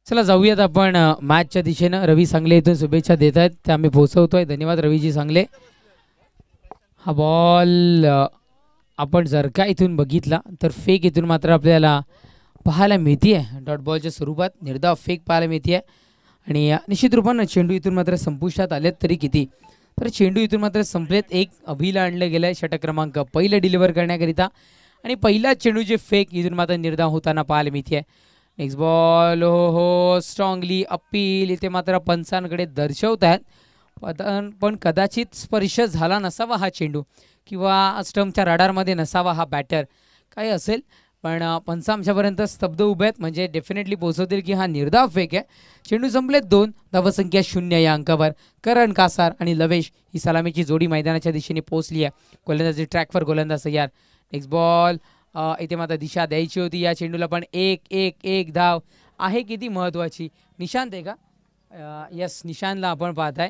चला जाऊयात आपण मॅचच्या दिशेनं. रवी सांगले इथून शुभेच्छा देत आहेत, त्या आम्ही पोहोचवतोय. धन्यवाद रवीजी सांगले. हा बॉल आपण जर का इथून बघितला तर फेक इथून मात्र आपल्याला पाहायला मिळते आहे. डॉट बॉलच्या स्वरूपात निर्धाव फेक पाहायला मिळते आहे. आणि निश्चित रूपानं चेंडू इथून मात्र संपुष्टात आलेत तरी किती, तर चेंडू इथून मात्र संपलेत. एक अभिला आणलं गेलं आहे षटक क्रमांक पहिलं डिलिव्हर करण्याकरिता. आणि पहिला चेंडूचे फेक इथून मात्र निर्धाव होताना पाहायला मिळते आहे. नेक्स्ट बॉल हो स्ट्रॉंगली अपील इथे मात्र पंचांकडे दर्शवत आहेत. पण कदाचित स्पर्श झाला नसावा हा चेंडू, किंवा स्टंपच्या रडारमध्ये नसावा हा बॅटर, काय असेल. पण पंच आमच्यापर्यंत स्तब्ध उभे आहेत, म्हणजे डेफिनेटली पोहोचवतील की हा निर्धाव फेक आहे. चेंडू संपलेत 2, धावसंख्या 0 या अंकावर. करण कासार आणि लवेश ही सलामीची जोडी मैदानाच्या दिशेने पोहोचली आहे. गोलंदाजी ट्रॅकवर गोलंदाज तयार. नेक्स्ट बॉल इथे मात्र दिशा द्यायची होती या चेंडूला, पण एक धाव आहे किती महत्त्वाची. निशांत आहे का? यस, निशांतला आपण पाहताय.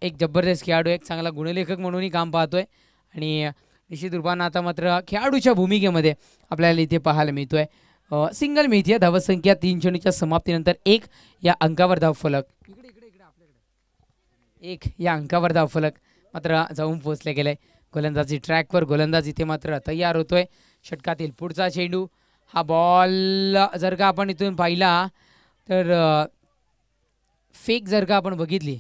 एक जबरदस्त खेळाडू, एक चांगला गुणलेखक म्हणूनही काम पाहतोय. आणि निश्चित रूपानं आता मात्र खेळाडूच्या भूमिकेमध्ये आपल्याला इथे पाहायला मिळतोय. सिंगल मिळते आहे. धावसंख्या 3 चेंडूच्या समाप्तीनंतर 1 या अंकावर धावफलक. एक या अंकावर धावफलक मात्र जाऊन पोहोचले गेले. गोलंदाजी ट्रॅकवर गोलंदाज इथे मात्र तयार होतोय. षटकातील पुढचा चेंडू. हा बॉल जर का आपण इथून पाहिला तर फेक जर का आपण बघितली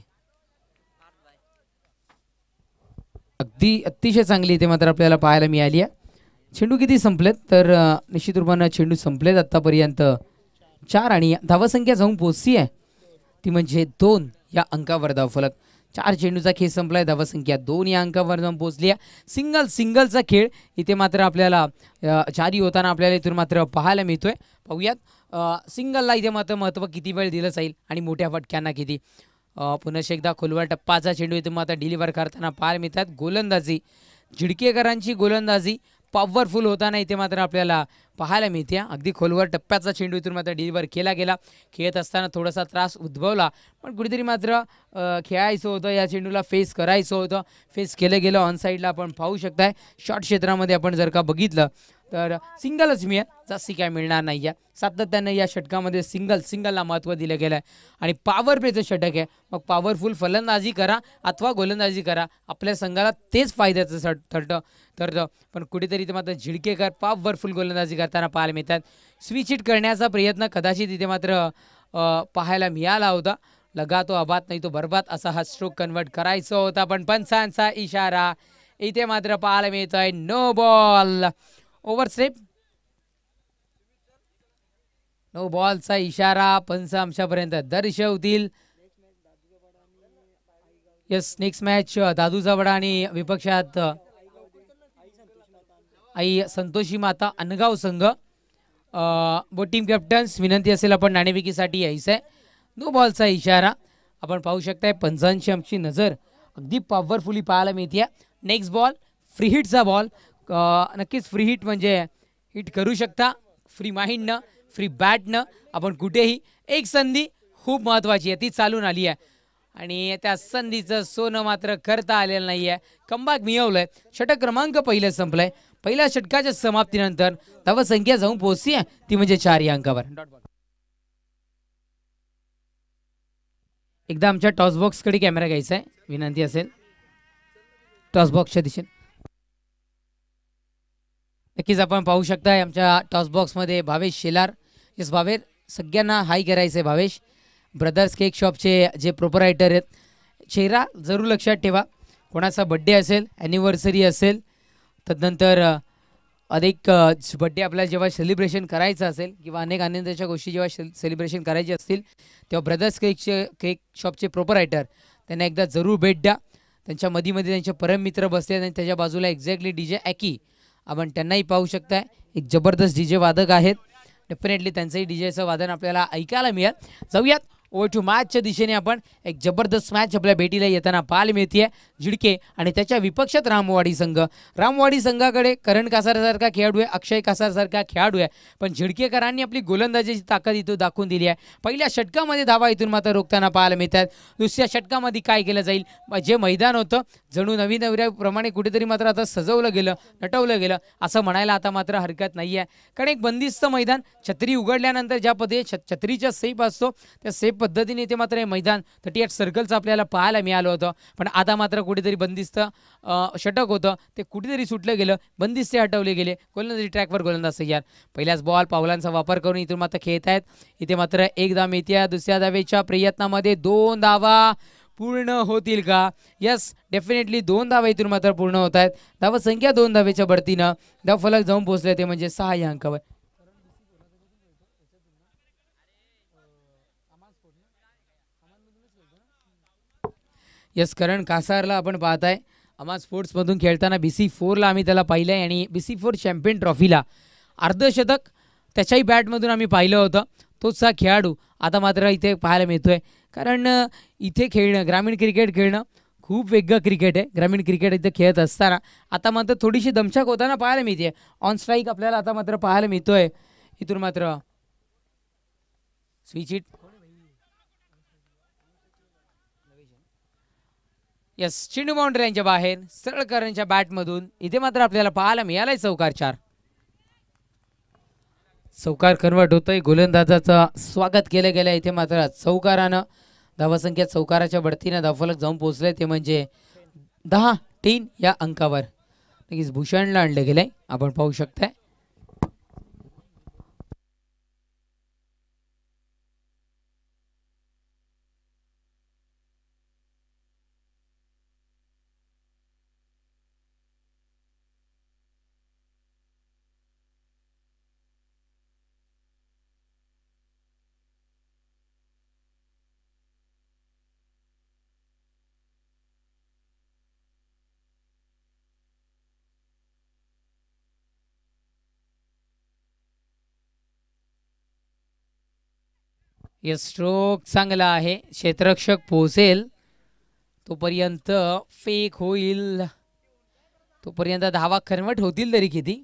अतिशय चांगली इथे मात्र आपल्याला पाहायला मिळाली आहे. चेंडू किती संपलेत तर निश्चित रूपानं चेंडू संपलेत आत्तापर्यंत 4, आणि धावसंख्या जाऊन पोहोचली आहे ती म्हणजे 2 या अंकावर धावफलक. 4 चेंडूचा खेळ संपलाय, धावसंख्या 2 या अंकावर जाऊन पोहोचली आहे. सिंगलचा खेळ इथे मात्र आपल्याला जारी होताना आपल्याला इथून मात्र पाहायला मिळतोय. पाहूयात सिंगलला इथे मात्र महत्त्व किती वेळ दिलं जाईल आणि मोठ्या फटक्यांना किती. पुन्हा एकदा खोलवर टप्पाचा चेंडू इथे मात्र डिलिव्हर करताना पाहायला मिळतात. गोलंदाजी झिडकेकरांची गोलंदाजी पॉवरफुल होताना इथे मात्र आपल्याला पाहायला मिळते. अगदी खोलवर टप्प्याचा चेंडू इथून मात्र डिलिव्हर केला गेला. खेळत असताना थोडासा त्रास उद्भवला, पण कुठेतरी मात्र खेळायचं होतं, या चेंडूला फेस करायचं होतं. फेस केलं गेलं. ऑन साईडला आपण पाहू शकताय. शॉर्ट क्षेत्रामध्ये आपण जर का बघितलं तर सिंगलच मिळेल, जास्ती काय मिळणार नाही आहे. सातत्यानं या षटकामध्ये सिंगलला महत्त्व दिलं गेलं आहे. आणि पॉवर प्लेचं षटक आहे, मग पॉवरफुल फलंदाजी करा अथवा गोलंदाजी करा, आपल्या संघाला तेच फायद्याचं ठरतं. पण कुठेतरी इथे मात्र झिडकेकर पॉवरफुल गोलंदाजी करताना पाहायला मिळतात. स्विच हिट करण्याचा प्रयत्न कदाचित इथे मात्र पाहायला मिळाला होता. लगा तो आबाद नाही तो बरबाद असा हा स्ट्रोक कन्वर्ट करायचा होता, पण पंचांचा इशारा इथे मात्र पाहायला मिळतोय. No ball. ओव्हरस्टेप. नो बॉलचा इशारा पंच आमच्यापर्यंत दर्शवतील. यस, नेक्स्ट मॅच दादू जवडा आणि विपक्षात आई संतोषी माता अनगाव संघ. टीम कॅप्टन्स विनंती असेल आपण नाणेफेकीसाठी यायचं आहे. नो बॉलचा इशारा आपण पाहू शकताय. पंचांची आमची नजर अगदी पॉवरफुली पाहायला मिळते. नेक्स्ट बॉल फ्री हिटचा बॉल. नक्कीच फ्री हिट म्हणजे हिट करू शकता फ्री माइंडनं, फ्री बॅटनं. आपण कुठेही एक संधी खूप महत्त्वाची आहे ती चालून आली आहे, आणि त्या संधीचं सोनं मात्र करता आलेलं नाही आहे. कमबॅक मिळवलंय. षटक क्रमांक पहिलं संपलंय. पहिल्या षटकाच्या समाप्तीनंतर धावसंख्या जाऊन पोहोचली आहे ती म्हणजे 4 या अंकावर. एकदा आमच्या टॉसबॉक्सकडे कॅमेरा घ्यायचा आहे, विनंती असेल टॉसबॉक्सच्या दिशेने. नक्कीच आपण पाहू शकताय आमच्या टॉसबॉक्समध्ये भावेश शेलार. यस भावेश, सगळ्यांना हाय करायचं आहे. भावेश ब्रदर्स केक शॉपचे जे प्रोपरायटर आहेत, चेहरा जरूर लक्षात ठेवा. कोणाचा बड्डे असेल, ॲनिव्हर्सरी असेल, तदनंतर अनेक बड्डे आपल्याला जेव्हा सेलिब्रेशन करायचं असेल किंवा अनेक आनंदाच्या गोष्टी जेव्हा सेलिब्रेशन करायचे असतील, तेव्हा ब्रदर्स केक शॉपचे प्रोपरायटर त्यांना एकदा जरूर भेट द्या. त्यांच्या मध्ये त्यांचे परम मित्र बसले आणि त्याच्या बाजूला एक्झॅक्टली DJ ॲकी, आपण त्यांनाही पाहू शकताय. एक जबरदस्त DJ वादक आहेत. डेफिनेटली त्यांचंही DJचं वादन आपल्याला ऐकायला मिळेल. जाऊयात ओव्हर टू मॅचच्या दिशेने आपण एक जबरदस्त मॅच आपल्या भेटीला येताना पाहायला मिळते. झिडके आणि त्याच्या विपक्षात रामवाडी संघ. रामवाडी संघाकडे करण कासारसारखा खेळाडू आहे, अक्षय कासारसारखा खेळाडू आहे, पण झिडकेकरांनी आपली गोलंदाजीची ताकद इथं दाखवून दिली आहे. पहिल्या षटकामध्ये धावा इथून मात्र रोखताना पाहायला मिळतात. दुसऱ्या षटकामध्ये काय केलं जाईल, जे मैदान होतं जणू नवीन नवऱ्याप्रमाणे कुठेतरी मात्र आता सजवलं गेलं, नटवलं गेलं असं म्हणायला आता मात्र हरकत नाही आहे. कारण एक बंदिस्त मैदान, छत्री उघडल्यानंतर ज्या पद्धती छत्रीच्या सेफ असतो त्या सेफ पद्धतीने ते मात्र हे मैदान 38 सर्कलचं आपल्याला पाहायला मिळालं होतं. पण आता मात्र कुठेतरी बंदिस्त षटक होतं ते कुठेतरी सुटलं गेलं, बंदिस्ते हटवले गेले. गोलंदाजी ट्रॅकवर गोलंदाज तयार. पहिल्याच बॉल पावलांचा वापर करून इथून मात्र खेळत आहेत. इथे मात्र एक धाव मिळते. दुसऱ्या धावेच्या प्रयत्नामध्ये 2 धावा पूर्ण होतील का? यस, डेफिनेटली 2 धावा इथून मात्र पूर्ण होत आहेत. धावसंख्या 2 धावेच्या बढतीनं धावफलक जाऊन पोहोचले ते म्हणजे 6 या अंकावर. यस, करण कासारला आपण पाहताय अमा स्पोर्ट्समधून खेळताना BC4ला आम्ही त्याला पाहिलं आहे आणि BC4 चॅम्पियन ट्रॉफीला अर्धशतक त्याच्याही बॅटमधून आम्ही पाहिलं होतं. तोच हा खेळाडू आता मात्र इथे पाहायला मिळतोय. कारण इथे खेळणं, ग्रामीण क्रिकेट खेळणं खूप वेगळं क्रिकेट आहे. ग्रामीण क्रिकेट इथे खेळत असताना आता मात्र थोडीशी दमछाक होताना पाहायला मिळते. ऑन स्ट्राईक आपल्याला आता मात्र पाहायला मिळतोय. इथून मात्र स्विच हिट. यस, चेंडू बाउंड्री यांच्या बाहेर सरळकरांच्या बॅटमधून इथे मात्र आपल्याला पाहायला मिळालाय चौकार 4. चौकार कन्वर्ट होतोय. गोलंदाजाचं स्वागत केलं गेलं. इथे मात्र चौकारानं धावसंख्या चौकाराच्या बढतीनं धावफलक जाऊन पोहोचले ते म्हणजे 10-3 या अंकावर. नक्कीच भूषणला आणलं गेलंय, आपण पाहू शकताय. यस, स्ट्रोक चांगला आहे. क्षेत्ररक्षक पोहोचेल तोपर्यंत फेक होईल, तोपर्यंत धावा कन्वर्ट होतील. तरी किती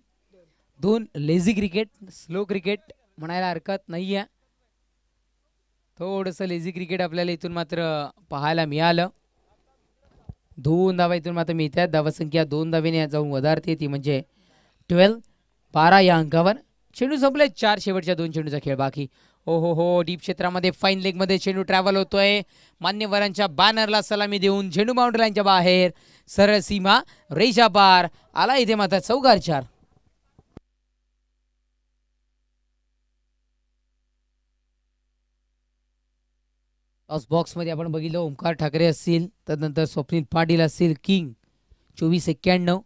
2 लेझी क्रिकेट, स्लो क्रिकेट म्हणायला हरकत नाही आहे. थोडंसं लेझी क्रिकेट आपल्याला इथून मात्र पाहायला मिळालं. 2 धावा इथून मात्र मिळतात. धावसंख्या 2 धावेने जाऊन वधारते ती म्हणजे 12 या अंकावर. चेंडू संपले. 4 शेवटच्या 2 चेंडूचा खेळ बाकी. हो, डीप क्षेत्रामध्ये फाईन लेगमध्ये चेंडू ट्रॅव्हल होतोय. मान्यवरांच्या बॅनरला सलामी देऊन चेंडू बाउंड्री लाईनच्या बाहेर सरळ सीमा रेषा पार आला. इथे मात्र चौकार 4. बॉक्समध्ये आपण बघितलं ओमकार ठाकरे असतील, तदनंतर स्वप्नील पाटील असतील, किंग 2491.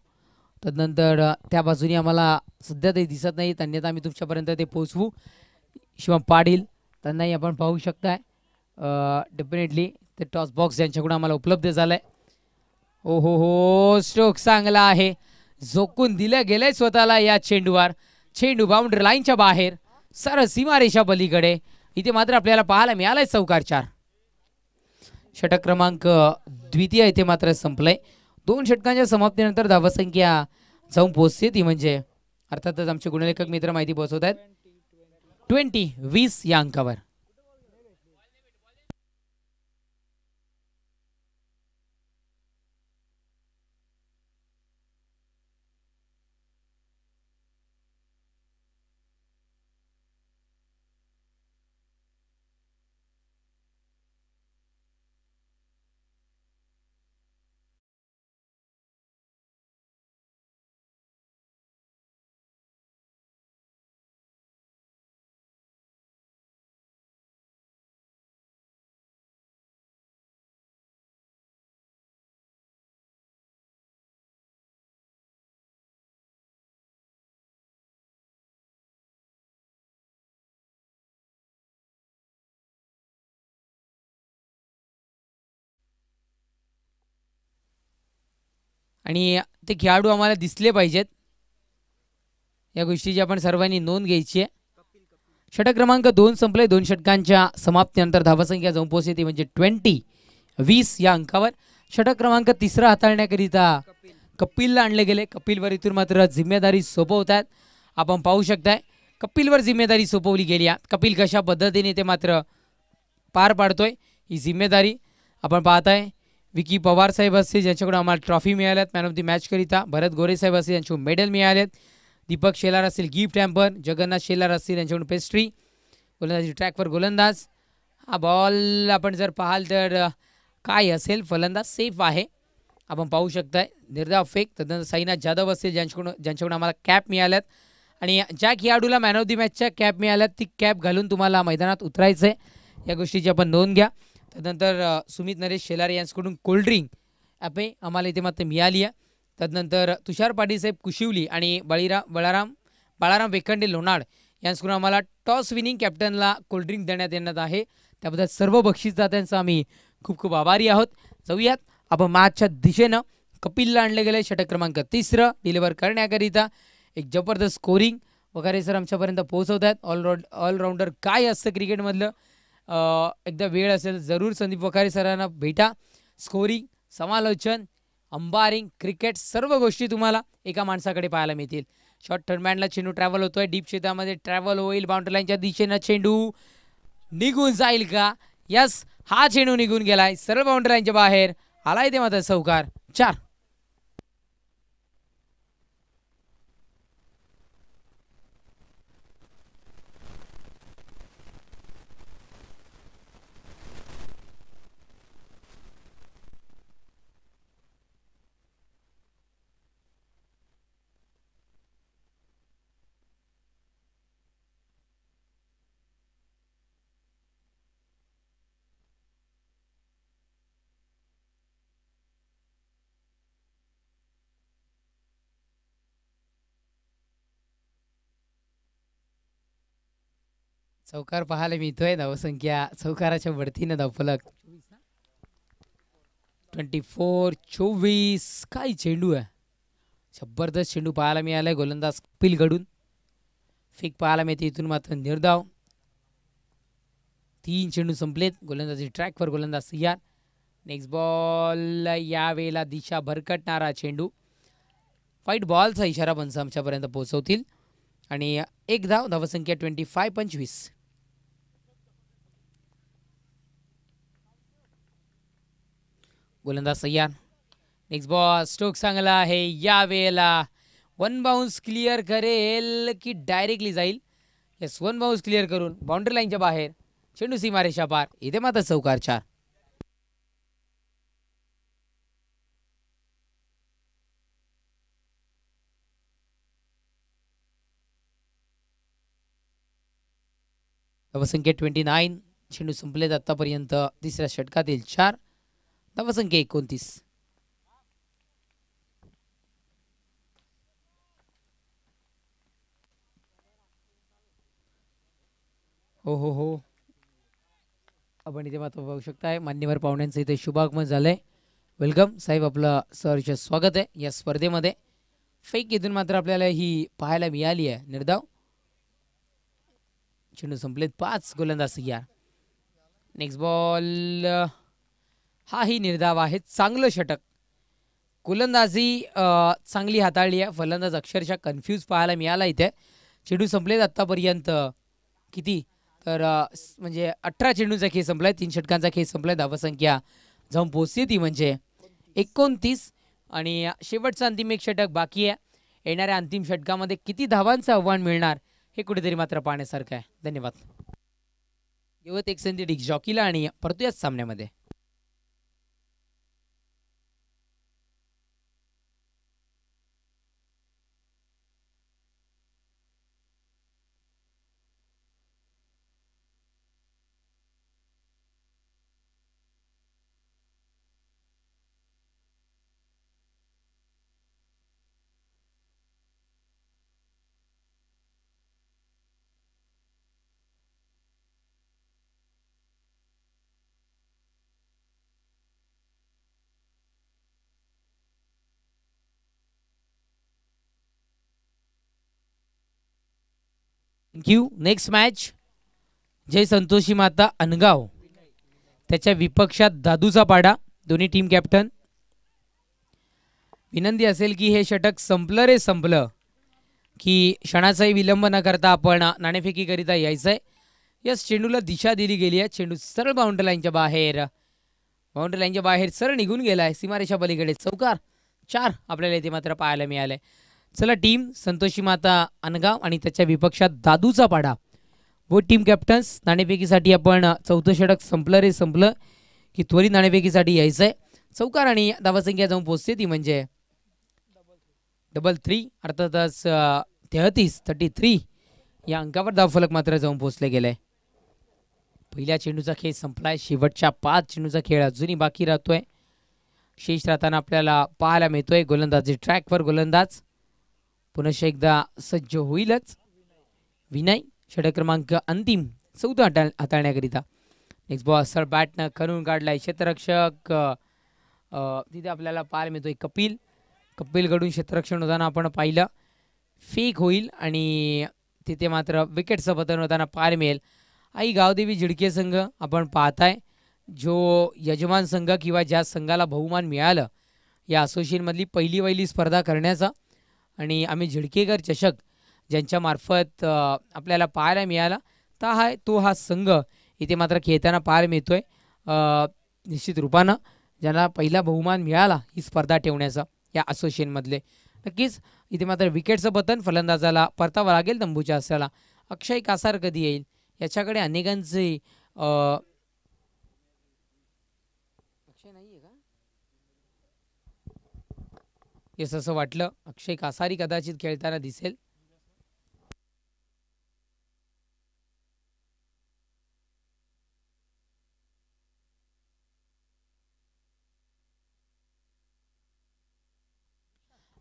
तदनंतर त्या बाजूने आम्हाला सध्या ते दिसत नाही, अन्यथा आम्ही तुमच्यापर्यंत ते पोहोचवू. शिवम पाटील त्यांनाही आपण पाहू शकताय. डेफिनेटली ते टॉस बॉक्स यांच्याकडून आम्हाला उपलब्ध झालाय. हो, स्ट्रोक चांगला आहे. झोकून दिलं गेलंय स्वतःला या चेंडूवर. चेंडू बाउंड्री लाईनच्या बाहेर सरळ सीमारेषा पलीकडे. इथे मात्र आपल्याला पाहायला मिळालाय चौकार 4. षटक क्रमांक द्वितीय इथे मात्र संपलंय. 2 षटकांच्या समाप्तीनंतर धावसंख्या जाऊन पोहोचते ती म्हणजे अर्थातच आमचे गुणलेखक मित्र माहिती पोहोचवत आहेत 20 या अंकावर. आणि ते खेळाडू आम्हाला दिसले पाहिजेत, या गोष्टीची आपण सर्वांनी नोंद घ्यायची आहे. षटक क्रमांक 2 संपले. 2 षटकांच्या समाप्तीनंतर धावसंख्या जाऊन पोहोचली ती म्हणजे 20 या अंकावर. षटक क्रमांक 3 हाताळण्याकरिता कपिलला आणले गेले. कपिलवर इथून मात्र जिम्मेदारी सोपवतात. आपण पाहू शकताय कपिलवर जिम्मेदारी सोपवली गेली. कपिल कशा पद्धतीने ते मात्र पार पाडतोय ही जिम्मेदारी आपण पाहताय. विकी पवार साहेब असतील ज्यांच्याकडून आम्हाला ट्रॉफी मिळाल्यात मॅन ऑफ द मॅच करिता. भरत गोरे साहेब असतील यांच्याकडून मेडल मिळालेत. दीपक शेलार असतील गिफ्ट हॅम्पर. जगन्नाथ शेलार असतील यांच्याकडून पेस्ट्री. गोलंदाजी ट्रॅकवर गोलंदाज. हा बॉल आपण जर पाहाल तर काय असेल, फलंदाज सेफ आहे आपण पाहू शकताय. निर्धाव फेक. तदनंतर साईनाथ जाधव असतील ज्यांच्याकडून आम्हाला कॅप मिळाल्यात आणि ज्या खेळाडूला मॅन ऑफ द मॅचच्या कॅप मिळाल्यात ती कॅप घालून तुम्हाला मैदानात उतरायचं आहे. या गोष्टीची आपण नोंद घ्या. तदनंतर सुमित नरेश शेलार यांच्याकडून कोल्ड्रिंक ॲपे आम्हाला इथे मात्र मिळाली आहे. तदनंतर तुषार पाटील साहेब कुशिवली आणि बाळाराम वेखंडे लोणाड यांच्याकडून आम्हाला टॉस विनिंग कॅप्टनला कोल्ड्रिंक देण्यात येणार आहे. त्याबद्दल सर्व बक्षीसदात्यांचा आम्ही खूप खूप आभारी आहोत. जाऊयात आपण मॅचच्या दिशेनं. कपिलला आणले गेले षटक क्रमांक 3 डिलिव्हर करण्याकरिता. एक जबरदस्त स्कोरिंग वगैरे सर आमच्यापर्यंत पोहोचवत आहेत. ऑलराऊंडर काय असतं क्रिकेटमधलं, एकदा वेळ असेल जरूर संदीप वखारे सरांना भेटा. स्कोरिंग, समालोचन, अंबारिंग, क्रिकेट सर्व गोष्टी तुम्हाला एका माणसाकडे पाहायला मिळतील. शॉर्ट टर्नमॅनला चेंडू ट्रॅव्हल होतोय. डीप क्षेत्रामध्ये ट्रॅव्हल होईल. बाउंड्री लाईनच्या दिशेनं चेंडू निघून जाईल का? यस, हा चेंडू निघून गेलाय. सरळ बाउंड्री लाईनच्या बाहेर आलाय ते मात्र चौकार. 4. चौकार पाहायला मिळतोय. धावसंख्या चौकाराच्या वरतीनं धावफलक 24-24. काय चेंडू आहे, जबरदस्त चेंडू पाहायला मिळालाय. गोलंदाज कपिलकडून फेक पाहायला मिळते. इथून मात्र निर्धाव. 3 चेंडू संपलेत. गोलंदाजी ट्रॅकवर गोलंदाज तयार. Next ball. यावेळेला दिशा भरकटणारा चेंडू. व्हाईट बॉलचा इशारा पंच आमच्यापर्यंत पोहोचवतील आणि एक धाव. धावसंख्या 25-25. गोलंदाज तयार. Next ball. स्ट्रोक चांगला आहे. यावेळेला 1 बाउन्स क्लिअर करेल की डायरेक्टली जाईल? यस, 1 बाउन्स क्लिअर करून बाउंड्री लाईनच्या बाहेर चेंडू सीमारेषा पार. इथे मात्र चौकार. 4. धावसंख्या 29. चेंडू संपलेत आतापर्यंत तिसऱ्या षटकातील 4. धावसंख्या 29. हो आपण इथे मात्र पाहू शकताय मान्यवर पाहुण्यांचं इथे शुभागमन झालंय. वेलकम साहेब, आपलं सहर्ष स्वागत आहे या स्पर्धेमध्ये. फेक इथून मात्र आपल्याला ही पाहायला मिळाली आहे. निर्धाव. चेंडू संपलेत 5. गोलंदाज तयार. Next ball. हाही निर्धाव आहे. चांगलं षटक. गोलंदाजी चांगली हाताळली आहे. फलंदाज अक्षरशः कन्फ्यूज पाहायला मिळाला इथे. चेंडू संपलेत आत्तापर्यंत किती तर म्हणजे 18 चेंडूचा खेळ संपलाय. 3 षटकांचा खेळ संपलाय. धावसंख्या जाऊन पोहोचते ती म्हणजे 29. आणि शेवटचा अंतिम एक षटक बाकी आहे. येणाऱ्या अंतिम षटकामध्ये किती धावांचं आव्हान मिळणार हे कुठेतरी मात्र पाहण्यासारखं आहे. धन्यवाद. येवत एक संधी डिक जॉकीला आणि परतूयाच सामन्यामध्ये. थँक्यू. नेक्स्ट मॅच जय संतोषी माता अनगाव, त्याच्या विपक्षात दादूचा पाडा. दोन्ही टीम कॅप्टन, विनंती असेल की हे षटक संपलं रे संपलं की क्षणाचाही विलंब न करता आपण नाणेफेकीकरिता यायचंय. यस, चेंडूला दिशा दिली गेली आहे. चेंडू सरळ बाउंड्री लाईनच्या बाहेर, बाउंड्री लाईनच्या बाहेर सरळ निघून गेलाय सीमारेषा पलीकडे. चौकार 4 आपल्याला इथे मात्र पाहायला मिळालंय. चला, टीम संतोषी माता अनगाव आणि त्याच्या विपक्षात दादूचा पाडा, व टीम कॅप्टन्स. नाणेफेकीसाठी आपण चौथं षटक संपलं रे संपलं की त्वरित नाणेफेकीसाठी यायचंय. चौकार आणि धावसंख्या जाऊन पोहोचते ती म्हणजे 3 अर्थातच 33 या अंकावर धावफलक मात्र जाऊन पोहोचले गेले. पहिल्या चेंडूचा खेळ संपलाय. शेवटच्या 5 चेंडूचा खेळ अजूनही बाकी राहतोय. शेष राहताना आपल्याला पाहायला मिळतोय गोलंदाजी ट्रॅकवर गोलंदाज पुनश्च एकदा सज्ज होईलच. विनय षटक क्रमांक अंतिम 14 हाताळण्याकरिता. नेक्स्ट बॉल सर बॅटनं करून काढलाय क्षेत्ररक्षक. तिथे आपल्याला पाहायला मिळतोय कपिलकडून क्षेत्ररक्षण होताना आपण पाहिलं. फेक होईल आणि तिथे मात्र विकेटचं पतन होताना पाहायला मिळेल. आई गावदेवी झिडके संघ आपण पाहताय, जो यजमान संघ किंवा ज्या संघाला बहुमान मिळालं या असोसिएशनमधली पहिली स्पर्धा करण्याचा, आणि आम्ही झिडकेकर चषक ज्यांच्या मार्फत आपल्याला पाहायला मिळाला, तो हा संघ इथे मात्र खेळताना पाहायला मिळतोय. निश्चित रूपानं ज्यांना पहिला बहुमान मिळाला ही स्पर्धा ठेवण्याचा या असोसिएशनमधले. नक्कीच इथे मात्र विकेटचं पतन फलंदाजाला परतावं लागेल तंबूच्या असल्याला. अक्षय कासार कधी येईल याच्याकडे अनेकांचे अक्षय नाहीये का, येस असं वाटलं. अक्षय कासारी कदाचित खेळताना दिसेल.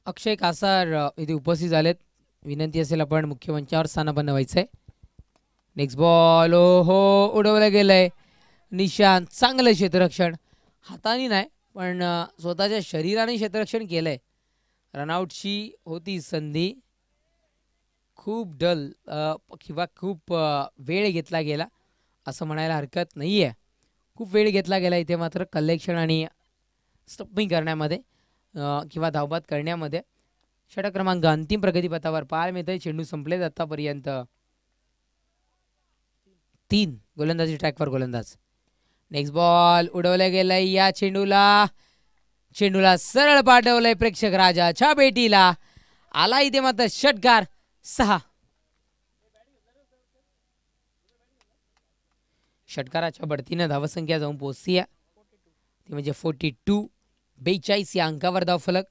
अक्षय कासार इथे उपस्थित झालेत. विनंती असेल आपण मुख्य मंचावर स्थानापन्न व्हायचंय. नेक्स्ट बॉल हो उडवलं गेलंय. निशांत चांगलं क्षेत्ररक्षण, हाताने नाही पण स्वतःच्या शरीराने क्षेत्ररक्षण केलंय. रनआउटची होती संधी. खूप डल किंवा खूप वेळ घेतला गेला असं म्हणायला हरकत नाही आहे. खूप वेळ घेतला गेला इथे मात्र कलेक्शन आणि स्टंपिंग करण्यामध्ये किंवा धावबाद करण्यामध्ये. षटक क्रमांक अंतिम प्रगतीपथावर पाहायला मिळतंय. चेंडू संपलेत आतापर्यंत 3 गोलंदाजी ट्रॅकवर गोलंदाज. नेक्स्ट बॉल उडवला गेलाय. या चेंडूला सरळ पाठवलंय प्रेक्षक राजाच्या भेटीला. आला इथे मात्र षटकार 6. षटकाराच्या बढतीनं धावसंख्या जाऊन पोहोचती आहे ती म्हणजे 42 या अंकावर धावफलक.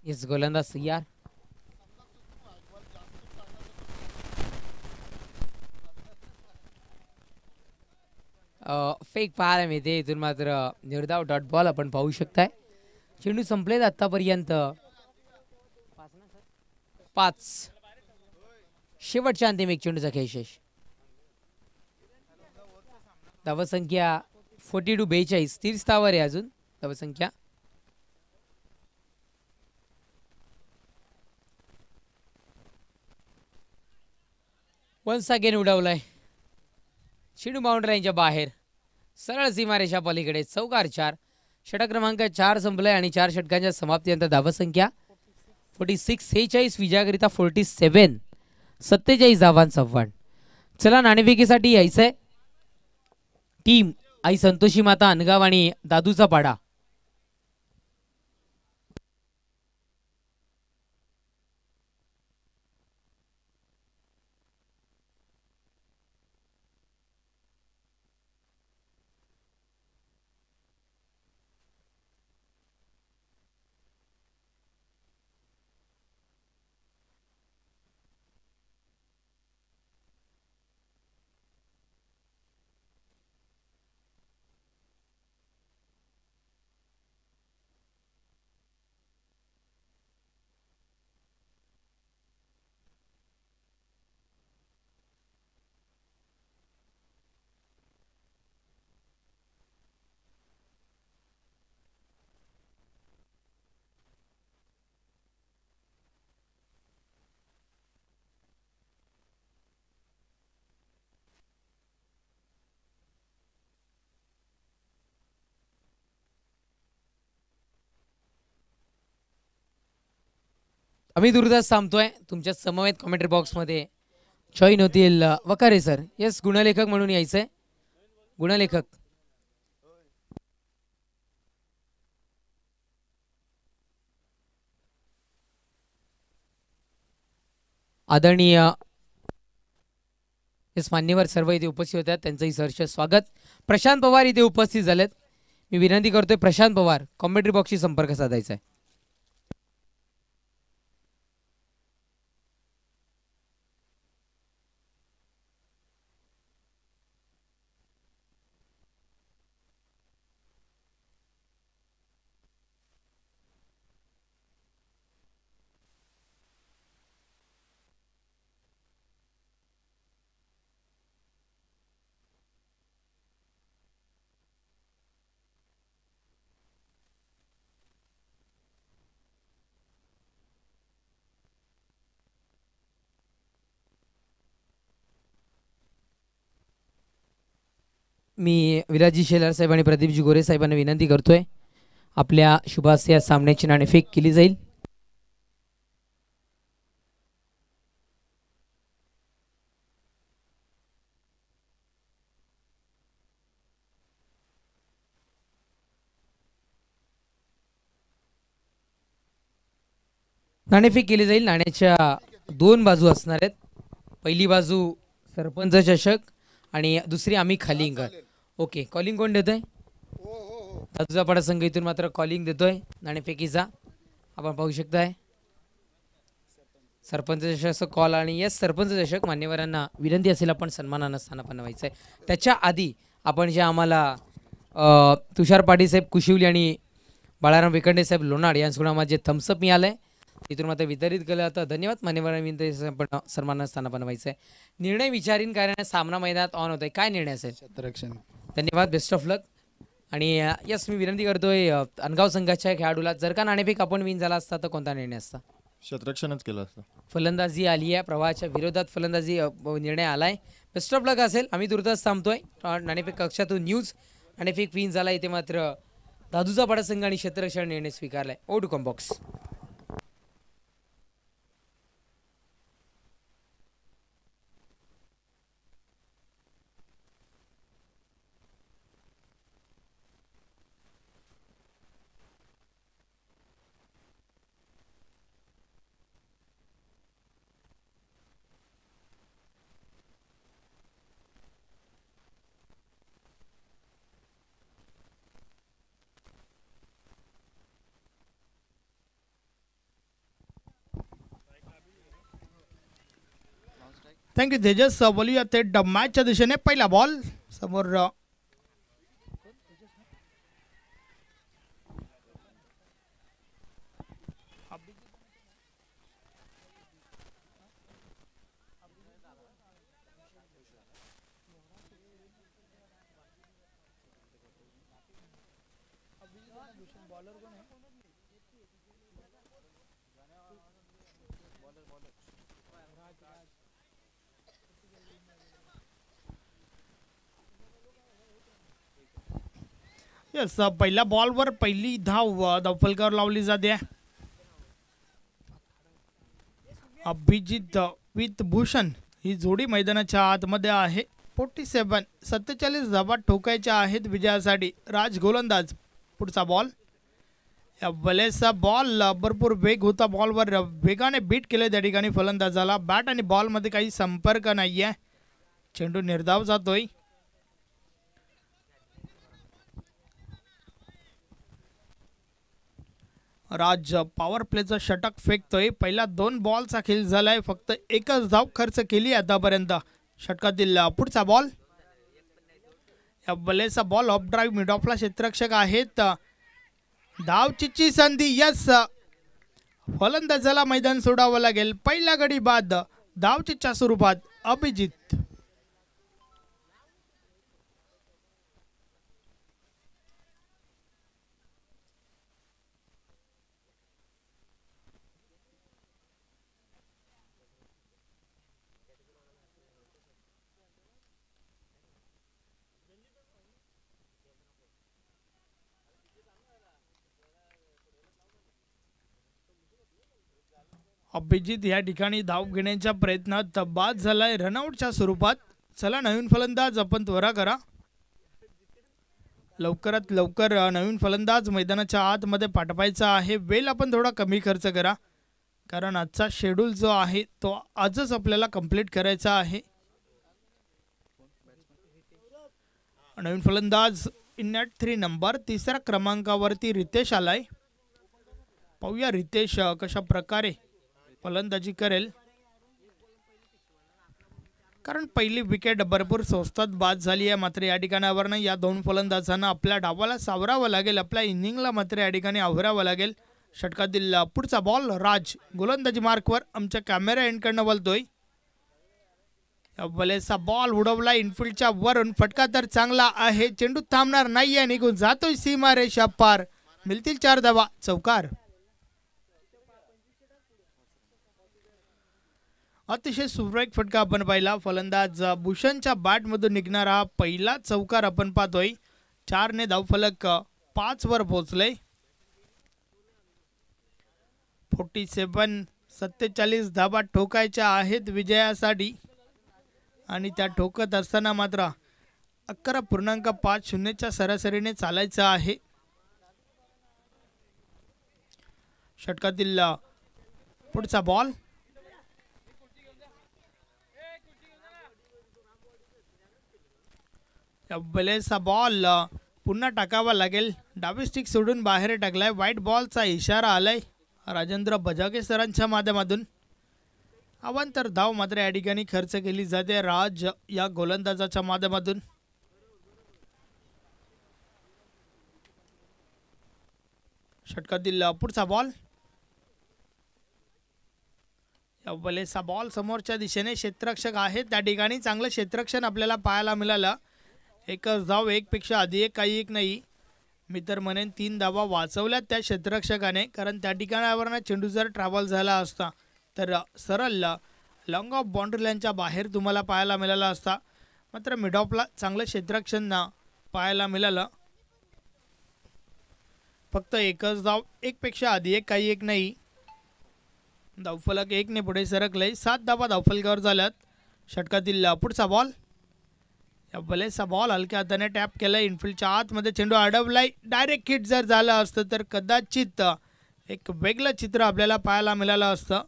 येस, गोलंदाज तयार. फेक पाहायला मिळते. इथून मात्र निर्धाव डॉट बॉल आपण पाहू शकताय. चेंडू संपलेत आतापर्यंत 5. शेवटच्या अंतिम एक चेंडूचा खेळ शेष. धावसंख्या 42 स्थिर स्थावर आहे अजून धावसंख्या. वन्स अगेन उडवलाय. चेंडू बाउंड्री लाईनच्या बाहेर सरळ सीमारेषा पलीकडे. चौकार 4. षटक क्रमांक 4 संपलाय आणि 4 षटकांच्या समाप्तीनंतर धावसंख्या 46 विजयाकरिता 47 धावांचा आव्हान. चला, नाणेफेकीसाठी यायचंय. टीम आई संतोषी माता अनगाव आणि दादूचा पाडा. आम्ही दुर्दास थांबतोय तुमच्या समवेत कॉमेंट्री बॉक्समध्ये जॉईन होतील वकारे सर. येस, गुणलेखक म्हणून यायचंय. गुणलेखक आदरणीय येस मान्यवर सर्व इथे उपस्थित होत्या, त्यांचंही सहर्ष स्वागत. प्रशांत पवार इथे उपस्थित झालेत. मी विनंती करतोय प्रशांत पवार कॉमेंट्री बॉक्सशी संपर्क साधायचा आहे. मी विराजी शेलार साहेब आणि प्रदीपजी गोरे साहेबांना विनंती करतोय आपल्या शुभास्या सामन्याची नाणेफेक केली जाईल. नाणेफेक केली जाईल. नाण्याच्या दोन बाजू असणार आहेत. पहिली बाजू सरपंच चषक आणि दुसरी आम्ही खाली इंगर. ओके, कॉलिंग कोण देतोय? दादूचा पाडा संघ इथून मात्र कॉलिंग देतोय नाणेफेकीचा. आपण पाहू शकताय सरपंच चषक कॉल. आणि यस, सरपंच चषक मान्यवरांना विनंती असेल आपण सन्मानानं स्थानापन्न व्हायचं आहे. त्याच्या आधी आपण जे आम्हाला तुषार पाटील साहेब कुशिवली आणि बाळाराम वेकंडे साहेब लोणाड यांच्याकडून आम्हाला जे थम्सअप मिळालं आहे तिथून मात्र वितरित केलं जातं. धन्यवाद मान्यवरांना विनंती आपण सन्मानानं स्थानापन्न व्हायचं आहे. निर्णय विचारीन कारण सामना मैदानात ऑन होत आहे. काय निर्णय असेल? क्षेत्ररक्षण. धन्यवाद, बेस्ट ऑफ लक. आणि यस, मी विनंती करतोय अनगाव संघाच्या खेळाडूला जर का नाणेफेक आपण विन झाला असता तर कोणता निर्णय असता? क्षेत्ररक्षणच केलं असतं. फलंदाजी आली आहे, प्रवाहाच्या विरोधात फलंदाजी निर्णय आलाय. बेस्ट ऑफ लक असेल. आम्ही दुर्दास थांबतोय नाणेफेक कक्षातून न्यूज. नाणेफेक विन झाला इथे मात्र दादूचा पाडा संघ आणि क्षेत्ररक्षण निर्णय स्वीकारलाय. Oh to come box. Thank you Tejas. बोलूया थेट मॅचच्या दिशेने. पहिला बॉल समोर यस, पहिल्या बॉलवर पहिली धाव धावफलकावर लावली जाते. अभिजित विथ भूषण ही जोडी मैदानाच्या आतमध्ये आहे. 47 धावा ठोकायच्या आहेत विजयासाठी. राज गोलंदाज. पुढचा बॉल या बलेचा बॉल भरपूर वेग होता. बॉलवर वेगाने बीट केले त्या ठिकाणी फलंदाजाला. बॅट आणि बॉलमध्ये काही संपर्क नाही आहे. चेंडू निर्धाव जातोय. राज पॉवर प्लेचा षटक फेकतोय. पहिल्या 2 बॉलचा खेळ झालाय. फक्त एकच धाव खर्च केली आतापर्यंत षटकातील. पुढचा बॉल या बलेचा बॉल ऑफ ड्राईव्ह मिड ऑफला क्षेत्ररक्षक आहेत. धावचीची संधी. यस, फलंदाजाला मैदान सोडावं लागेल. पहिला गडी बाद धावचीच्या स्वरूपात अभिजित. अभिजित या ठिकाणी धाव घेण्याच्या प्रयत्नात बाद झालाय रनआउटच्या स्वरूपात. चला नवीन फलंदाज आपण त्वरा करा, लवकरात लवकर नवीन फलंदाज मैदानाच्या आतमध्ये पाठवायचा आहे. वेळ आपण थोडा कमी खर्च करा, कारण आजचा शेड्यूल जो आहे तो आजच आपल्याला कंप्लीट करायचा आहे. नवीन फलंदाज इन ॲट 3 नंबर, तिसऱ्या क्रमांकावरती रितेश आलाय. पाहूया रितेश कशा प्रकारे फलंदाजी करेल, कारण पहिली विकेट भरपूर स्वस्तात बाद झाली आहे. मात्र या ठिकाणावरनं या दोन फलंदाजांना आपल्या डावाला सावरावं लागेल, आपल्या इनिंगला मात्र या ठिकाणी आवरावं लागेल. षटकातील पुढचा बॉल राज गोलंदाजी मार्कवर आमच्या कॅमेरा एंडकडनं बोलतोय. बलेचा बॉल उडवला इनफिल्डच्या वरून, फटका तर चांगला आहे, चेंडू थांबणार नाहीये, निघून जातोय सीमा रेषा पार. मिळतील 4 धावा, चौकार. अतिशय सुरेख फटका आपण पाहिला. फलंदाज भूषणच्या बॅटमधून निघणारा पहिला चौकार आपण पाहतोय. 4 ने धावफलक 5 वर पोहोचले. 47 धावा ठोकायच्या आहेत विजयासाठी, आणि त्या ठोकत असताना मात्र 11.50च्या सरासरीने चालायचं आहे. षटकातील पुढचा बॉल बलेचा बॉल पुन्हा टाकावा लागेल. डावी स्टिक सोडून बाहेर टाकलाय. व्हाईट बॉलचा इशारा आलाय राजेंद्र बजागे सरांच्या माध्यमातून. अवांतर धाव मात्र या ठिकाणी खर्च केली जाते राज या गोलंदाजाच्या माध्यमातून. षटकातील पुढचा बॉल, बलेचा बॉल समोरच्या दिशेने क्षेत्ररक्षक आहे त्या ठिकाणी चांगलं क्षेत्ररक्षण आपल्याला पाहायला मिळालं. एकच धाव, एक पेक्षा अधिक काही एक नाही. मी तर म्हणेन 3 धावा वाचवल्यात त्या क्षेत्ररक्षकाने, कारण त्या ठिकाणावरनं चेंडू जर ट्रॅव्हल झाला असता तर सरळ लॉंग ऑफ बाउंड्री लाईनच्या बाहेर तुम्हाला पाहायला मिळाला असता. मात्र मिड ऑफला चांगलं क्षेत्ररक्षण पाहायला मिळालं. फक्त एकच धाव, एक पेक्षा अधिक काही एक नाही. धावफलक 1 ने पुढे सरकले. 7 धावा धावफलकावर झाल्यात. षटकातील पुढचा बॉल, बलेचा बॉल हलक्या हाताने टॅप केलाय. इनफिल्डच्या आतमध्ये चेंडू अडवलाय. डायरेक्ट हिट जर झालं असतं तर कदाचित एक वेगळं चित्र आपल्याला पाहायला मिळालं असतं.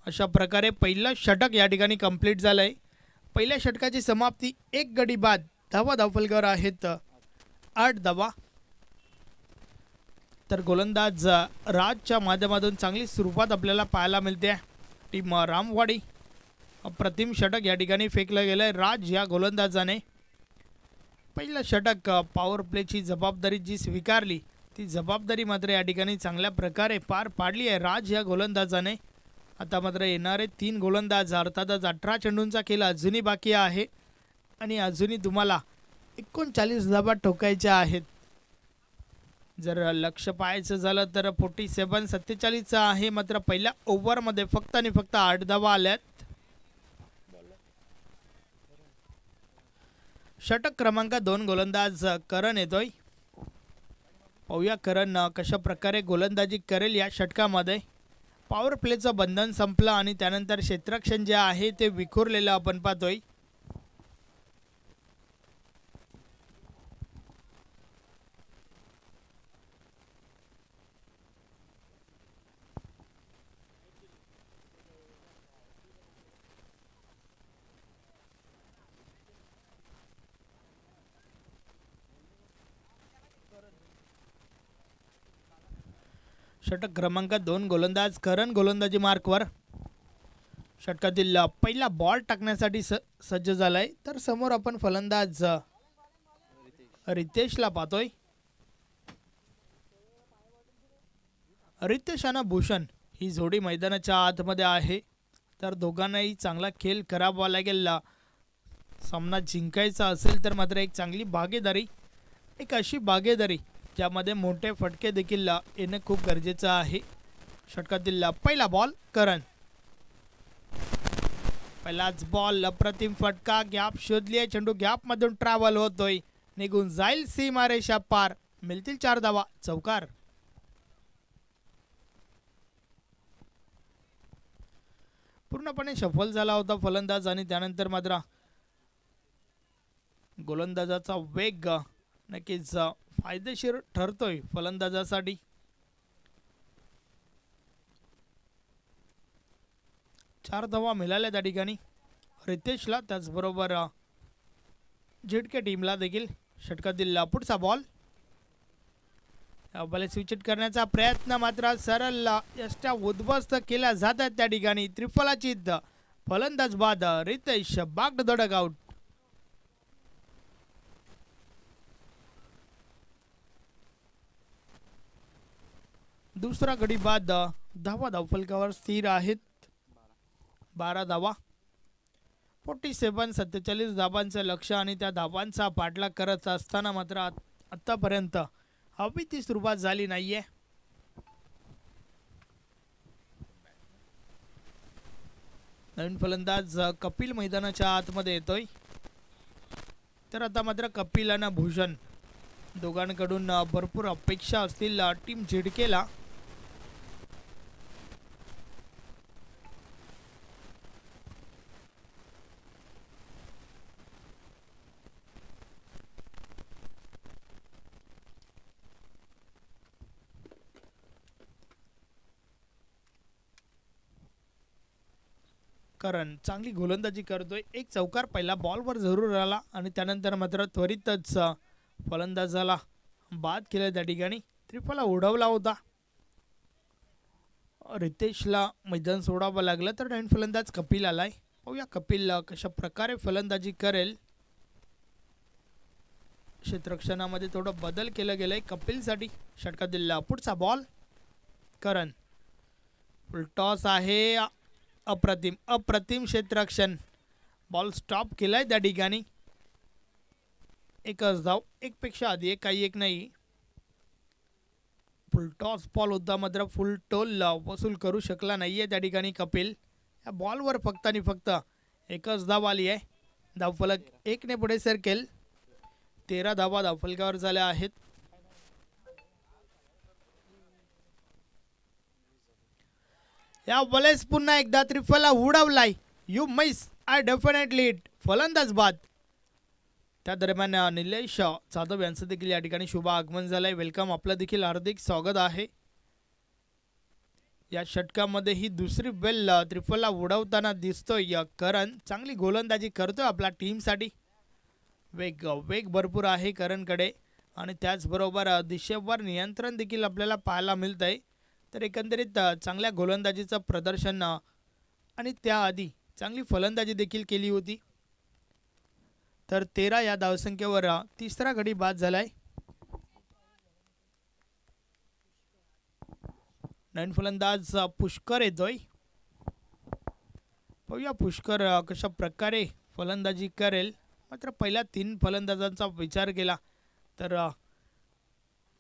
अशा प्रकारे पहिलं षटक या ठिकाणी कंप्लीट झालंय. पहिल्या षटकाची समाप्ती 1 गडी बाद. धावा धावफलकावर आहेत 8 धावा. तर गोलंदाज राजच्या माध्यमातून चांगली सुरुवात आपल्याला पाहायला मिळते. टीम रामवाडी अप्रतिम षटक या ठिकाणी फेकलं गेलंय राज या गोलंदाजाने. पहिलं षटक पॉवर प्लेची जबाबदारी जी स्वीकारली ती जबाबदारी मात्र या ठिकाणी चांगल्या प्रकारे पार पाडली आहे राज या गोलंदाजाने. आता मात्र येणारे 3 गोलंदाज, अर्थातच 18 चेंडूंचा खेळ अजूनही बाकी आहे आणि अजूनही तुम्हाला 39 धावा ठोकायच्या आहेत. जर लक्ष पाहायचं झालं तर 47 आहे. मात्र पहिल्या ओव्हरमध्ये फक्त आणि फक्त 8 धावा आल्यात. षटक क्रमांक 2 गोलंदाज करण येतोय. पाहूया करण कशा प्रकारे गोलंदाजी करेल या षटकामध्ये. पॉवर प्लेचं बंधन संपलं आणि त्यानंतर क्षेत्ररक्षण जे आहे ते विखुरलेलं आपण पाहतोय. षटक क्रमांक 2 गोलंदाज करण गोलंदाजी मार्कवर. षटकातील पहिला बॉल टाकण्यासाठी सज्ज झालाय. तर समोर आपण फलंदाज रितेशला पाहतोय. रितेश आणि भूषण ही जोडी मैदानाच्या आतमध्ये आहे. तर दोघांनाही चांगला खेळ करावा लागेल. सामना जिंकायचा असेल तर मात्र एक चांगली भागीदारी, एक अशी भागीदारी ज्यामध्ये मोठे फटके देखील येणं खूप गरजेचं आहे. षटकातील पहिला बॉल करण. पहिलाच बॉल अप्रतिम फटका. गॅप शोधली आहे. चेंडू गॅप मधून ट्रॅव्हल होतोय, निघून जाईल सीमारेषा पार. मिळतील 4 धावा, चौकार. पूर्णपणे सफल झाला होता फलंदाज आणि त्यानंतर मात्र गोलंदाजाचा वेग नक्कीच फायदेशीर ठरतोय फलंदाजासाठी. चार धावा मिळाल्या त्या ठिकाणी रितेशला, त्याचबरोबर झेडके टीमला देखील. षटकातील पुढचा बॉल, बॉलेस विकेट करण्याचा प्रयत्न मात्र सरळ यष्ट्या उद्ध्वस्त केल्या जातात त्या ठिकाणी. त्रिफलाची फलंदाज बाद रितेश बागड धडक आउट. दुसरा गडी बाद, धावा धावफलकावर स्थिर आहेत. 12 धावा, 47 धावांचं लक्ष आणि त्या धावांचा पाठलाग करत असताना मात्र आतापर्यंत हवी ती सुरुवात झाली नाहीये. नवीन फलंदाज कपिल मैदानाच्या आतमध्ये येतोय. तर आता मात्र कपिल आणि भूषण दोघांकडून भरपूर अपेक्षा असतील टीम झिडकेला. कारण चांगली गोलंदाजी करतोय. एक चौकार पहिला बॉलवर जरूर आला आणि त्यानंतर मात्र त्वरितच फलंदाजाला बाद केलं त्या ठिकाणी. त्रिफला उडवला होता. रितेशला मैदान सोडावं लागलं तर नवीन फलंदाज कपिल आलाय. पाहूया कपिल कशा प्रकारे फलंदाजी करेल. क्षेत्ररक्षणामध्ये थोडं बदल केलं गेलंय कपिलसाठी. षटकातील पुढचा बॉल, करण फुल टॉस आहे. अप्रतिम क्षेत्ररक्षण, बॉल स्टॉप केलाय त्या ठिकाणी. एकच धाव, एक पेक्षा आधी एक, काही एक नाही. फुल टॉस बॉल होता मात्र फुल टोल वसूल करू शकला नाहीये त्या ठिकाणी कपिल. या बॉलवर फक्त आणि फक्त एकच धाव आली आहे. धावफलक 1 ने पुढे सरकेल. 13 धावा धावफलकावर झाल्या आहेत. या बॉलेस पुन्हा एकदा त्रिफला उडवलाय. You miss, I definitely it. फलंदाज बाद. त्या दरम्यान निलेश जाधव यांचं देखील या ठिकाणी शुभ आगमन झालंय. वेलकम, आपलं देखील हार्दिक स्वागत आहे. या षटकामध्ये ही दुसरी बेल त्रिफला उडवताना दिसतोय. करण चांगली गोलंदाजी करतोय आपल्या टीमसाठी. वेग भरपूर आहे करणकडे आणि त्याचबरोबर दिशेवर नियंत्रण देखील आपल्याला पाहायला मिळतंय. तर एकंदरीत चांगल्या गोलंदाजीचं प्रदर्शन आणि त्याआधी चांगली फलंदाजी देखील केली होती. तर 13 या धावसंख्येवर तिसरा गडी बाद झालाय. नवीन फलंदाज पुष्कर येतोय. पाहूया पुष्कर कशा प्रकारे फलंदाजी करेल. मात्र पहिल्या 3 फलंदाजांचा विचार केला तर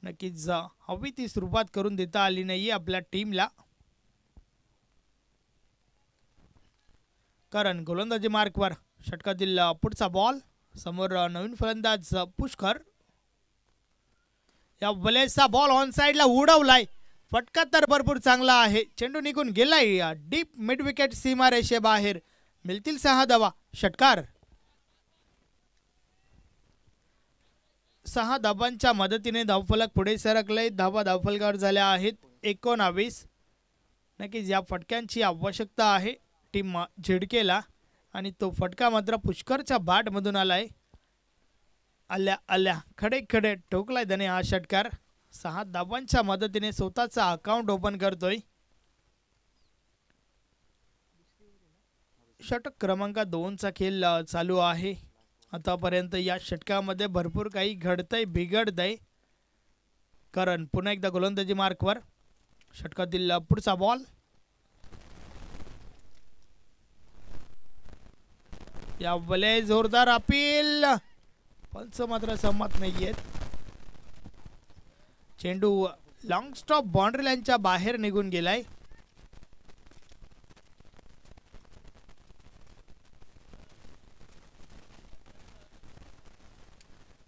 नक्कीच हवी ती सुरुवात करून देता आली नाहीये आपल्या टीमला. कारण गोलंदाजी मार्कवर. षटकातील पुढचा बॉल, समोर नवीन फलंदाज पुष्कर. या बॉलेचा बॉल ऑन साइडला उडवलाय. फटका तर भरपूर चांगला आहे. चेंडू निघून गेलाय डीप मिड विकेट सीमारेषे बाहेर. मिळतील 6 धावा. षटकार. 6 धावांच्या मदतीने धावफलक पुढे सरकले. धावा धावफलकावर झाल्या आहेत 19. नक्कीच या फटक्यांची आवश्यकता आहे टीम झिडकेला आणि तो फटका मात्र पुष्करच्या बॅटमधून आलाय. आल्या खडे ठोकलाय त्याने हा षटकार. 6 धावांच्या मदतीने स्वतःचा अकाउंट ओपन करतोय. षटक क्रमांक 2चा खेळ चालू आहे. आतापर्यंत या षटकामध्ये भरपूर काही घडतंय, बिघडतंय. कारण पुन्हा एकदा गोलंदाजी मार्कवर. षटकातील पुढचा बॉल, या भले जोरदार अपील. पंच मात्र सहमत नाहीयेत. चेंडू लॉंग स्टॉप बाउंड्री लाईनच्या बाहेर निघून गेलाय.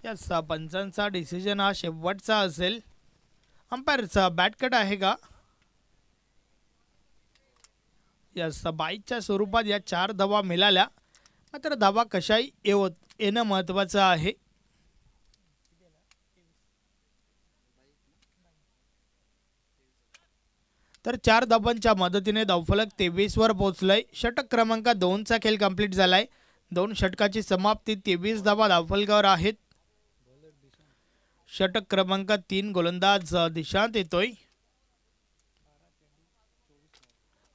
या पंचांचा डिसिजन हा शेवटचा असेल. अंपायरचा बॅट कट आहे का? यस बाईकच्या स्वरूपात या 4 धावा मिळाल्या, मात्र धावा कशाही येणं महत्त्वाचं आहे. तर 4 धावांच्या मदतीने धावफलक 23 वर पोहोचलंय. षटक क्रमांक 2 चा खेळ कंप्लीट झालाय. 2 षटकाची समाप्ती 23 धावा धावफलकावर आहेत. षटक क्रमांक 3 गोलंदाज दिशांत येतोय.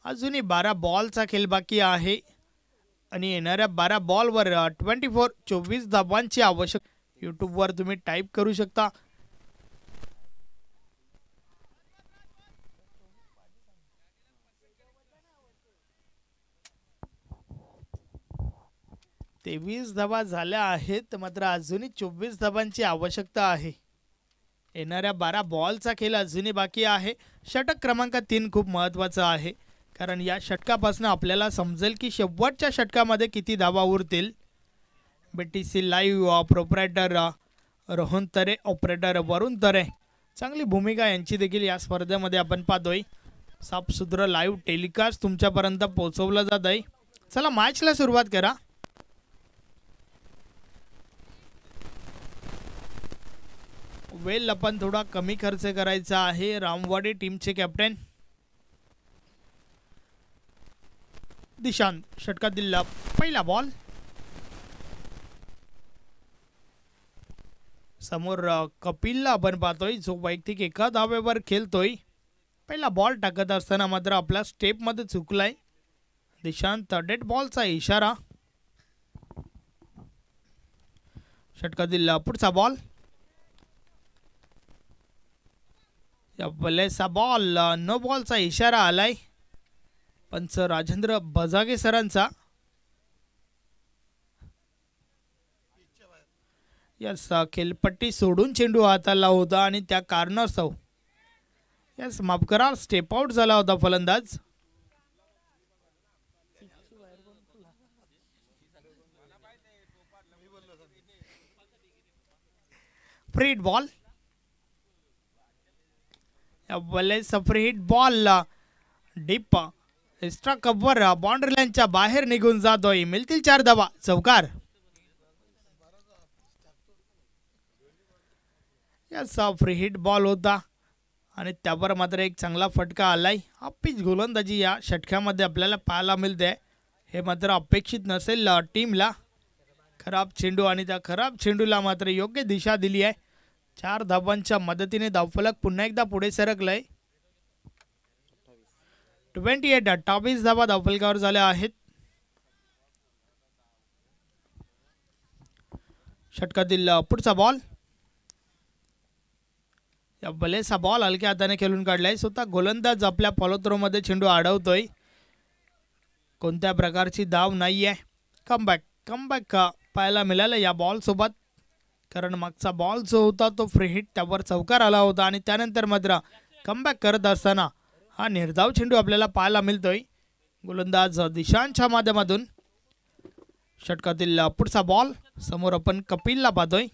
अजूनही 12 बॉलचा खेळ बाकी आहे आणि येणाऱ्या 12 बॉलवर 24 धावांची आवश्यक. यूट्यूबवर तुम्ही टाईप करू शकता. तेवीस धावा झाल्या आहेत, मात्र अजूनही 24 धावांची आवश्यकता आहे. येणाऱ्या 12 बॉलचा खेळ अजूनही बाकी आहे. षटक क्रमांक 3 खूप महत्त्वाचा आहे, कारण या षटकापासून आपल्याला समजेल की शेवटच्या षटकामध्ये किती धावा उरतील. BTC लाईव्ह प्रोप्रायटर रोहन तरे, ऑपरेटर वरुण तरे, चांगली भूमिका यांची देखील या स्पर्धेमध्ये आपण पाहतोय. साफसुथरं लाईव्ह टेलिकास्ट तुमच्यापर्यंत पोहोचवलं जात आहे. चला मॅचला सुरुवात करा. वेल आपण थोडा कमी खर्च करायचा आहे. रामवाडी टीमचे कॅप्टन दिशांत. षटकातील पहिला बॉल. समोर कपिलला आपण पाहतोय, जो वैयक्तिक एका धावेवर खेळतोय. पहिला बॉल टाकत असताना मात्र आपल्या स्टेपमध्ये चुकलाय. दिशांत डेड बॉलचा इशारा. षटकातील पुढचा बॉल. या बॉलचा बॉल नो बॉलचा इशारा आलाय पंच राजेंद्र बजागे सरांचा. यस खेळपट्टी सोडून चेंडू हाताला होता आणि त्या कारणास्तव यस माफ करा स्टेप आउट झाला होता फलंदाज. Free hit ball. Free hit ball deep extra cover boundary लाईनच्या बाहेर निघून जातोय. मिळतील 4 धावा. चौकार. याचा फ्री हिट बॉल होता आणि त्यावर मात्र एक चांगला फटका आलाय. हा पिच गोलंदाजी या षटकामध्ये आपल्याला पाहायला मिळते. हे मात्र अपेक्षित नसेल टीमला. खराब चेंडू आणि त्या खराब चेंडूला मात्र योग्य दिशा दिली आहे. 4 धावांच्या मदतीने धावफलक पुन्हा एकदा पुढे सरकलाय. 28 धावा धावफलकावर झाल्या आहेत. षटकातील पुढचा बॉल. या बलेचा बॉल हलक्या हाताने खेळून काढलाय. स्वतः गोलंदाज आपल्या फॉलोथ्रो मध्ये चेंडू अडवतोय. कोणत्या प्रकारची धाव नाहीये. कमबॅक पाहायला मिळालं या बॉल सोबत, कारण मागचा बॉल जो होता तो फ्री हिट, त्यावर चौकार आला होता आणि त्यानंतर मात्र कमबॅक करत असताना हा निर्धाव चेंडू आपल्याला पाहायला मिळतोय गोलंदाज दिशांच्या माध्यमातून. षटकातील पुढचा बॉल. समोर आपण कपिलला पाहतोय.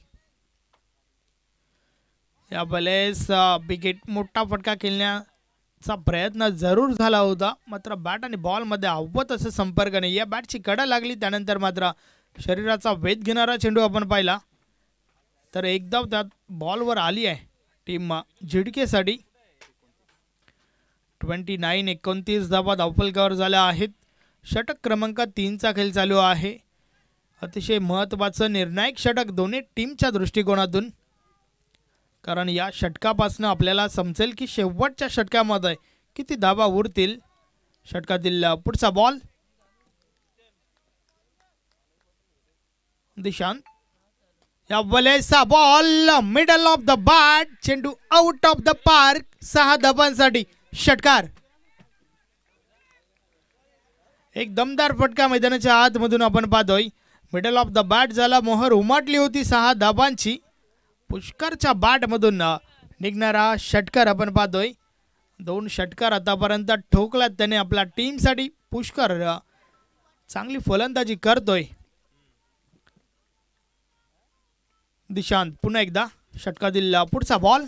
या बलेस विकेट मोठा फटका खेळण्याचा प्रयत्न जरूर झाला होता, मात्र बॅट आणि बॉल मध्ये अवत असं संपर्क नाही. या बॅटची कडा लागली, त्यानंतर मात्र शरीराचा वेध घेणारा चेंडू आपण पाहिला तर एकदम त्यात बॉलवर आली आहे टीम झिडकेसाठी. 29 धावा धावफलकावर झाल्या आहेत. षटक क्रमांक 3 चा खेळ चालू आहे. अतिशय महत्त्वाचं निर्णायक षटक दोन्ही टीमच्या दृष्टिकोनातून, कारण या षटकापासून आपल्याला समजेल की शेवटच्या षटकामध्ये किती धावा उरतील. षटकातील पुढचा बॉल. दिशांत. या बलेचा ball middle of the bat. चेंडू आउट ऑफ द पार्क. 6 धावांसाठी षटकार. एक दमदार फटका मैदानाच्या आतमधून आपण पाहतोय. मिडल ऑफ द बॅट झाला. मोहर उमटली होती 6 धावांची. पुष्करच्या बॅट मधून निघणारा षटकार आपण पाहतोय. 2 षटकार आतापर्यंत ठोकला त्याने आपल्या टीमसाठी. पुष्कर चांगली फलंदाजी करतोय. दिशांत पुन्हा एकदा. षटकातील पुढचा बॉल.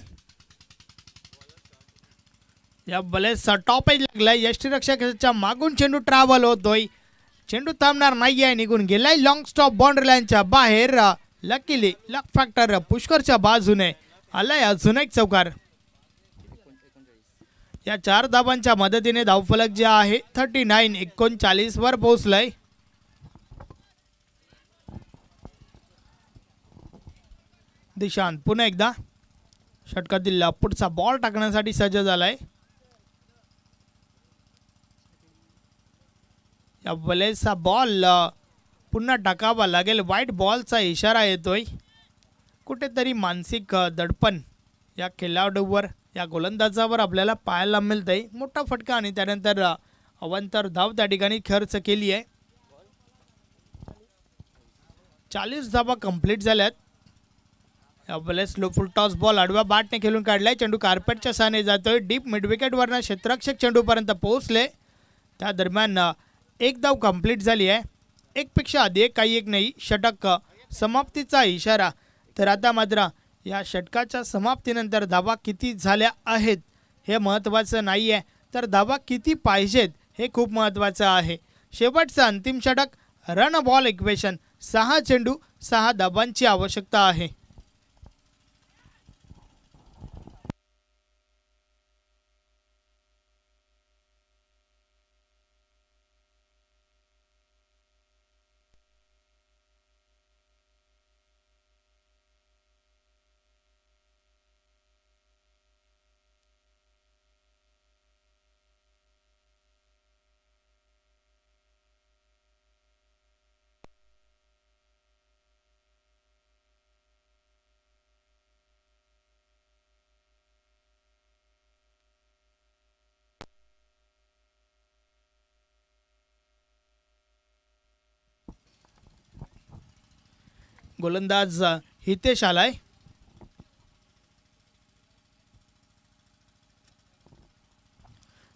या बलेचा टॉपेज लागलाय. यष्टीरक्षकाच्या मागून चेंडू ट्रॅव्हल होतोय. चेंडू थांबणार नाहीये, निघून गेलाय लॉंग स्टॉप बाउंड्री लाईनच्या बाहेर. लकीली लक फॅक्टर पुष्करच्या बाजूने आलाय. अजून एक चौकार. या 4 धाबांच्या मदतीने धावफलक जे आहे 39-39 वर पोहोचलंय. दिशांत पुन्हा एकदा षटकातील पुढचा बॉल टाकण्यासाठी सज्ज झालाय. या बलेचा बॉल पुन्हा टाकावा लागेल. वाईट बॉलचा इशारा येतोय. कुठेतरी मानसिक दडपण या खेळाडूवर, या गोलंदाजावर आपल्याला पाहायला मिळतंय. मोठा फटका आणि त्यानंतर अवांतर धाव त्या ठिकाणी खर्च केली आहे. 40 धावा कंप्लीट झाल्यात. या बलेस लो फुल टॉस बॉल आडव्या बॅटने खेळून काढलाय. चेंडू कार्पेटच्या सहाय्याने जातोय. डीप मिड विकेटवरनं क्षेत्ररक्षक चेंडूपर्यंत पोहोचले. त्या दरम्यान एक धाव कंप्लीट झाली आहे. एकपेक्षा अधिक काही एक नाही. षटक समाप्तीचा इशारा. तर आता मात्र या षटकाच्या समाप्तीनंतर धावा किती झाल्या आहेत हे महत्त्वाचं नाही आहे, तर धावा किती पाहिजेत हे खूप महत्त्वाचं आहे. शेवटचं अंतिम षटक रन बॉल इक्वेशन. 6 चेंडू 6 धाबांची आवश्यकता आहे. गोलंदाज हितेश आलाय.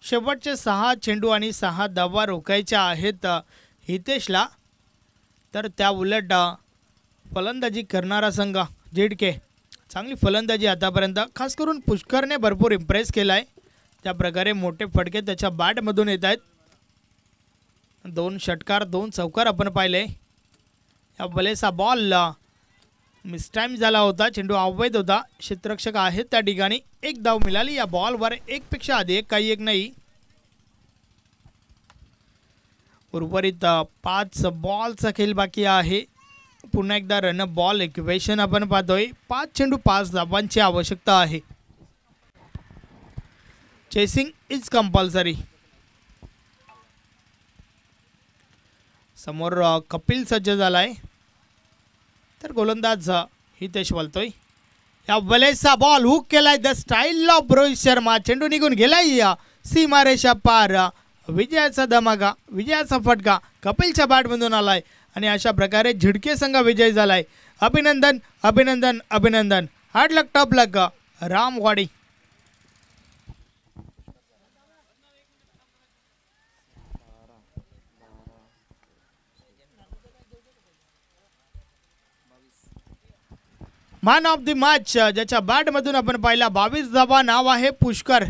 शेवटचे 6 चेंडू आणि 6 धावा रोखायच्या आहेत हितेशला. तर त्या उलट फलंदाजी करणारा संघ झेडके चांगली फलंदाजी आतापर्यंत, खास करून पुष्करने भरपूर इम्प्रेस केलाय. त्या प्रकारे मोठे फटके त्याच्या बॅटमधून येत आहेत. 2 षटकार 2 चौकार आपण पाहिले. या बलेचा बॉल मिसटाइम झाला होता. चेंडू अवैध होता. क्षेत्ररक्षक आहेत त्या ठिकाणी. एक धाव मिळाली या बॉलवर. एकपेक्षा अधिक काही एक नाही. उर्वरित 5 बॉलचा खेळ बाकी आहे. पुन्हा एकदा रन बॉल इक्वेशन आपण पाहतोय. 5 चेंडू 5 धाबांची आवश्यकता आहे. Chasing is compulsory. समोर कपिल सज्ज झालाय. तर गोलंदाज हितेश बोलतोय. या बलेचा बॉल हुक केलाय. The style of Rohit Sharma. चेंडू निघून गेलाय सीमारेषा पार. विजयाचा धमाका, विजयाचा फटका कपिलच्या बॅटमधून आलाय आणि अशा प्रकारे झिडके संघ विजयी झालाय. अभिनंदन अभिनंदन अभिनंदन. Hard luck top luck Ramwadi. Man of the match ज्याच्या बॅटमधून आपण पाहिला 22 धावा, नाव आहे पुष्कर.